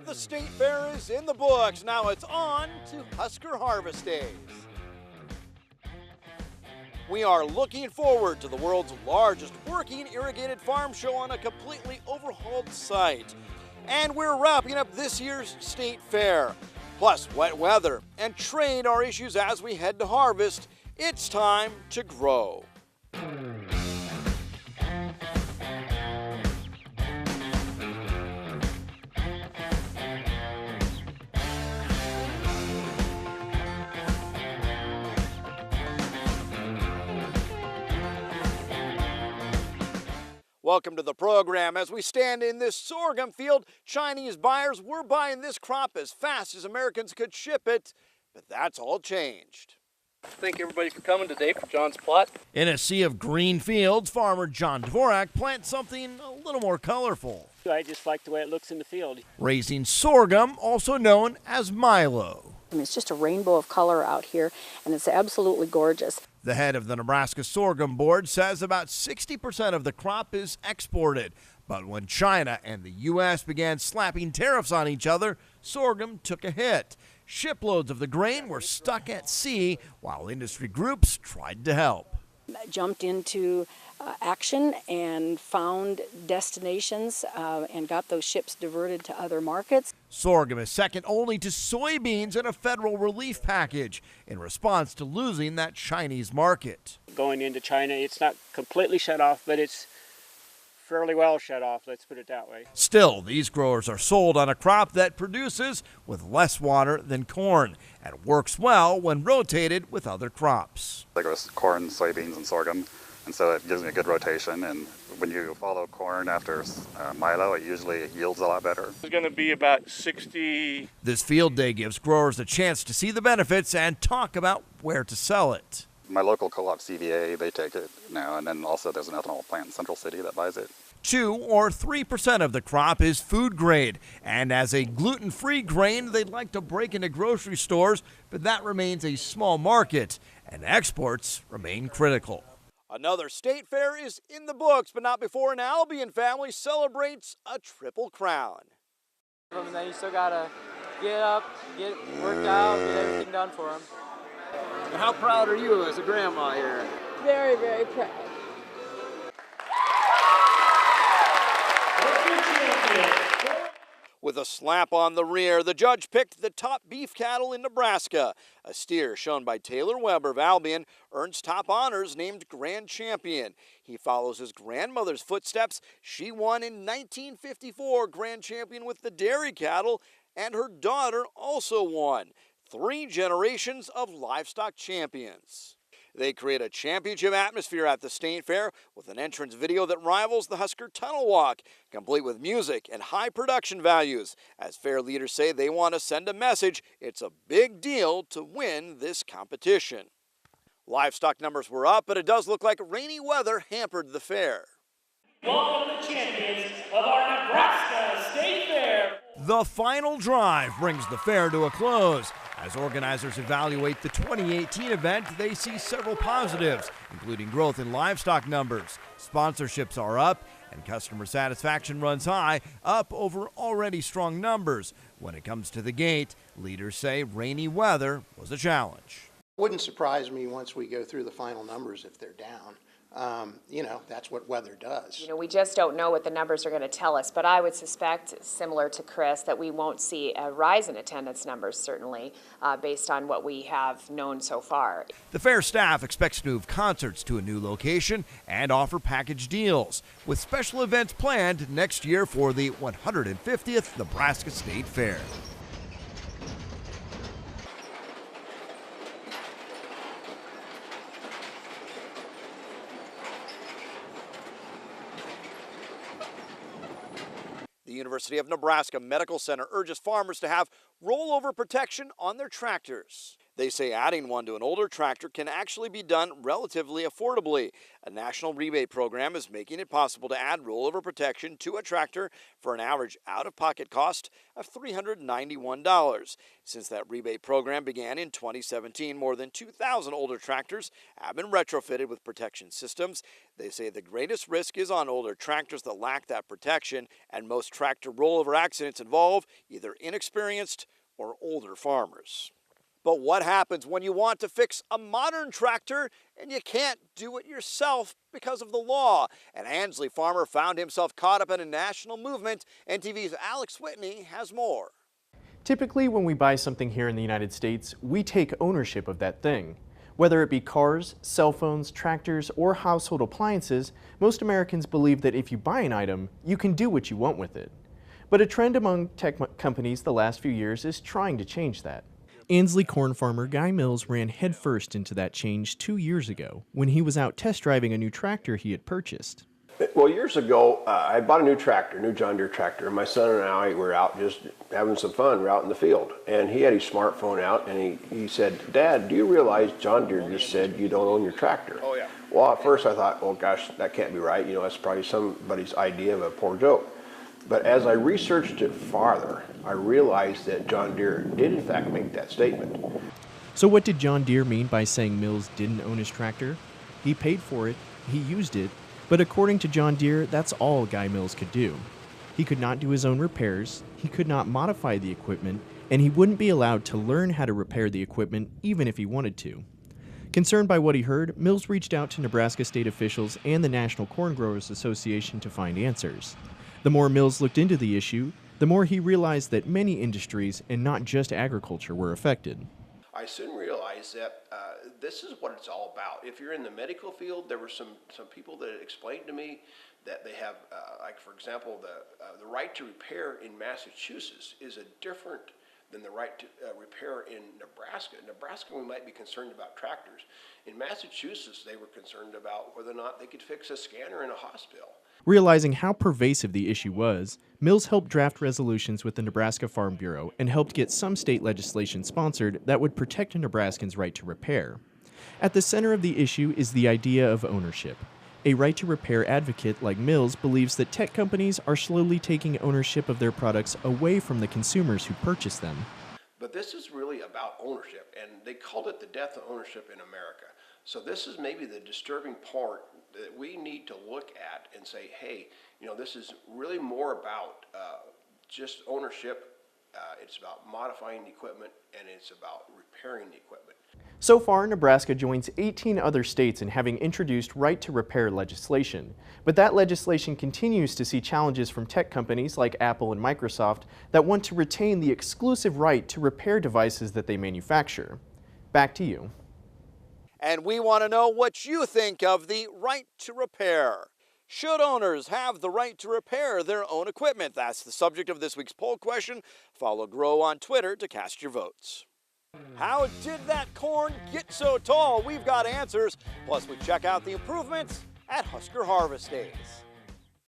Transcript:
the State Fair is in the books. Now it's on to Husker Harvest Days. We are looking forward to the world's largest working irrigated farm show on a completely overhauled site. And we're wrapping up this year's State Fair. Plus, wet weather and trade are issues as we head to harvest. It's time to grow. Welcome to the program. As we stand in this sorghum field, Chinese buyers were buying this crop as fast as Americans could ship it, but that's all changed. Thank everybody for coming today for John's plot. In a sea of green fields, farmer John Dvorak plants something a little more colorful. I just like the way it looks in the field. Raising sorghum, also known as Milo. I mean, it's just a rainbow of color out here, and it's absolutely gorgeous. The head of the Nebraska Sorghum Board says about 60% of the crop is exported. But when China and the U.S. began slapping tariffs on each other, sorghum took a hit. Shiploads of the grain were stuck at sea while industry groups tried to help. Jumped into action and found destinations and got those ships diverted to other markets. Sorghum is second only to soybeans in a federal relief package in response to losing that Chinese market. Going into China, it's not completely shut off, but it's fairly well shut off, let's put it that way. Still, these growers are sold on a crop that produces with less water than corn and works well when rotated with other crops. There goes corn, soybeans, and sorghum, and so it gives me a good rotation. And when you follow corn after Milo, it usually yields a lot better. It's going to be about 60. This field day gives growers a chance to see the benefits and talk about where to sell it. My local co-op CVA, they take it now, and then also there's an ethanol plant in Central City that buys it. 2 or 3% of the crop is food grade, and as a gluten-free grain, they'd like to break into grocery stores, but that remains a small market, and exports remain critical. Another state fair is in the books, but not before an Albion family celebrates a triple crown. And then you still gotta get up, get worked out, get everything done for them. And how proud are you as a grandma here? Very, very proud. With a slap on the rear, the judge picked the top beef cattle in Nebraska. A steer shown by Taylor Weber of Albion earns top honors named Grand Champion. He follows his grandmother's footsteps. She won in 1954 Grand Champion with the dairy cattle, and her daughter also won. 3 generations of livestock champions. They create a championship atmosphere at the State Fair with an entrance video that rivals the Husker Tunnel Walk, complete with music and high production values. As fair leaders say, they want to send a message. It's a big deal to win this competition. Livestock numbers were up, but it does look like rainy weather hampered the fair. Welcome to the champions of our Nebraska State Fair. The final drive brings the fair to a close. As organizers evaluate the 2018 event, they see several positives, including growth in livestock numbers. Sponsorships are up, and customer satisfaction runs high, up over already strong numbers. When it comes to the gate, leaders say rainy weather was a challenge. Wouldn't surprise me once we go through the final numbers if they're down. That's what weather does. We just don't know what the numbers are going to tell us, but I would suspect, similar to Chris, that we won't see a rise in attendance numbers, certainly, based on what we have known so far. The fair staff expects to move concerts to a new location and offer package deals, with special events planned next year for the 150th Nebraska State Fair. The University of Nebraska Medical Center urges farmers to have rollover protection on their tractors. They say adding one to an older tractor can actually be done relatively affordably. A national rebate program is making it possible to add rollover protection to a tractor for an average out-of-pocket cost of $391. Since that rebate program began in 2017, more than 2,000 older tractors have been retrofitted with protection systems. They say the greatest risk is on older tractors that lack that protection, and most tractor rollover accidents involve either inexperienced or older farmers. But what happens when you want to fix a modern tractor and you can't do it yourself because of the law? An Ansley farmer found himself caught up in a national movement. NTV's Alex Whitney has more. Typically, when we buy something here in the United States, we take ownership of that thing. Whether it be cars, cell phones, tractors, or household appliances, most Americans believe that if you buy an item, you can do what you want with it. But a trend among tech companies the last few years is trying to change that. Ansley corn farmer Guy Mills ran headfirst into that change 2 years ago when he was out test driving a new tractor he had purchased. Well, years ago, I bought a new tractor, new John Deere tractor, and my son and I were out just having some fun. We're out in the field, and he had his smartphone out, and he said, "Dad, do you realize John Deere just said you don't own your tractor?" Oh, yeah. Well, at first I thought, oh gosh, that can't be right. You know, that's probably somebody's idea of a poor joke. But as I researched it farther, I realized that John Deere did in fact make that statement. So what did John Deere mean by saying Mills didn't own his tractor? He paid for it, he used it, but according to John Deere, that's all Guy Mills could do. He could not do his own repairs, he could not modify the equipment, and he wouldn't be allowed to learn how to repair the equipment even if he wanted to. Concerned by what he heard, Mills reached out to Nebraska state officials and the National Corn Growers Association to find answers. The more Mills looked into the issue, the more he realized that many industries, and not just agriculture, were affected. I soon realized that this is what it's all about. If you're in the medical field, there were some people that explained to me that they have, like for example, the right to repair in Massachusetts is different than the right to repair in Nebraska. In Nebraska, we might be concerned about tractors. In Massachusetts, they were concerned about whether or not they could fix a scanner in a hospital. Realizing how pervasive the issue was, Mills helped draft resolutions with the Nebraska Farm Bureau and helped get some state legislation sponsored that would protect a Nebraskan's right to repair. At the center of the issue is the idea of ownership. A right to repair advocate like Mills believes that tech companies are slowly taking ownership of their products away from the consumers who purchase them. But this is really about ownership, and they called it the death of ownership in America. So this is maybe the disturbing part that we need to look at and say, hey, you know, this is really more about just ownership. It's about modifying the equipment, and it's about repairing the equipment. So far, Nebraska joins 18 other states in having introduced right-to-repair legislation. But that legislation continues to see challenges from tech companies like Apple and Microsoft that want to retain the exclusive right to repair devices that they manufacture. Back to you. And we want to know what you think of the right to repair. Should owners have the right to repair their own equipment? That's the subject of this week's poll question. Follow Grow on Twitter to cast your votes. How did that corn get so tall? We've got answers. Plus, we check out the improvements at Husker Harvest Days.